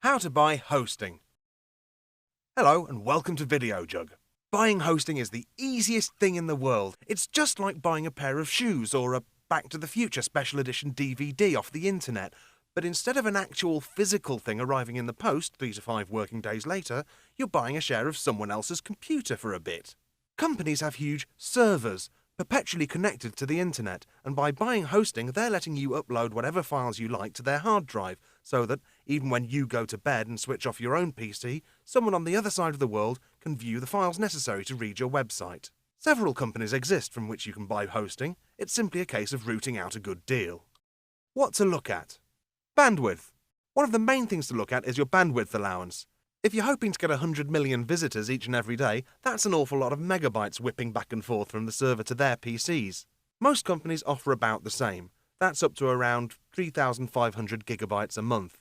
How to buy hosting. Hello and welcome to VideoJug. Buying hosting is the easiest thing in the world. It's just like buying a pair of shoes or a Back to the Future special edition DVD off the internet. But instead of an actual physical thing arriving in the post 3 to 5 working days later, you're buying a share of someone else's computer for a bit. Companies have huge servers, perpetually connected to the internet, and by buying hosting, they're letting you upload whatever files you like to their hard drive, so that even when you go to bed and switch off your own PC, someone on the other side of the world can view the files necessary to read your website. Several companies exist from which you can buy hosting. It's simply a case of rooting out a good deal. What to look at? Bandwidth. One of the main things to look at is your bandwidth allowance. If you're hoping to get 100 million visitors each and every day, that's an awful lot of megabytes whipping back and forth from the server to their PCs. Most companies offer about the same. That's up to around 3,500 gigabytes a month.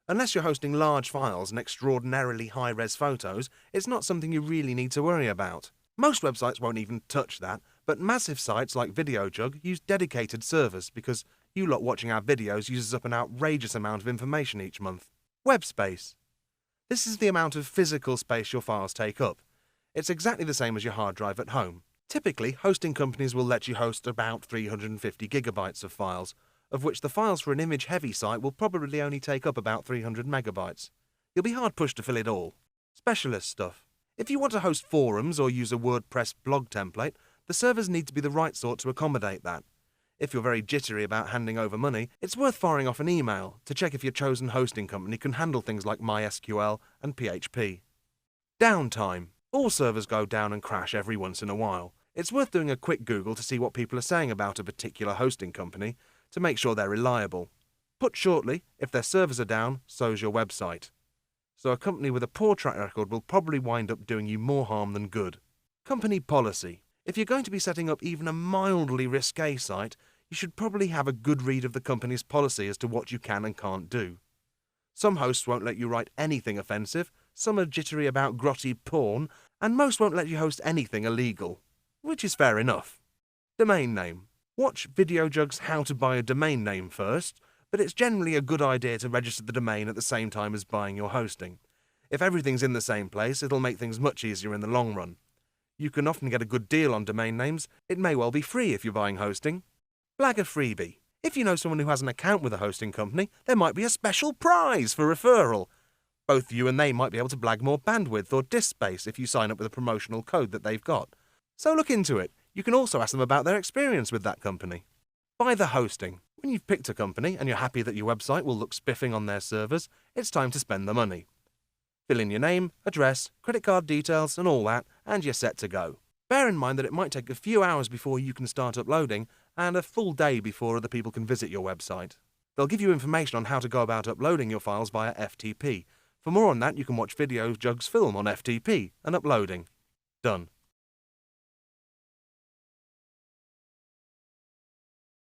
Unless you're hosting large files and extraordinarily high-res photos, it's not something you really need to worry about. Most websites won't even touch that, but massive sites like VideoJug use dedicated servers because you lot watching our videos uses up an outrageous amount of information each month. Web space. This is the amount of physical space your files take up. It's exactly the same as your hard drive at home. Typically, hosting companies will let you host about 350 gigabytes of files, of which the files for an image-heavy site will probably only take up about 300 megabytes. You'll be hard-pushed to fill it all. Specialist stuff. If you want to host forums or use a WordPress blog template, the servers need to be the right sort to accommodate that. If you're very jittery about handing over money, it's worth firing off an email to check if your chosen hosting company can handle things like MySQL and PHP. Downtime. All servers go down and crash every once in a while. It's worth doing a quick Google to see what people are saying about a particular hosting company to make sure they're reliable. Put shortly, if their servers are down, so's your website. So a company with a poor track record will probably wind up doing you more harm than good. Company policy. If you're going to be setting up even a mildly risque site, you should probably have a good read of the company's policy as to what you can and can't do. Some hosts won't let you write anything offensive, some are jittery about grotty porn, and most won't let you host anything illegal, which is fair enough. Domain name. Watch VideoJug's How to Buy a Domain Name first, but it's generally a good idea to register the domain at the same time as buying your hosting. If everything's in the same place, it'll make things much easier in the long run. You can often get a good deal on domain names. It may well be free if you're buying hosting. Blag a freebie. If you know someone who has an account with a hosting company, there might be a special prize for referral. Both you and they might be able to blag more bandwidth or disk space if you sign up with a promotional code that they've got. So look into it. You can also ask them about their experience with that company. Buy the hosting. When you've picked a company and you're happy that your website will look spiffing on their servers, it's time to spend the money. Fill in your name, address, credit card details and all that, and you're set to go. Bear in mind that it might take a few hours before you can start uploading and a full day before other people can visit your website. They'll give you information on how to go about uploading your files via FTP. For more on that, you can watch VideoJug's film on FTP and uploading. Done.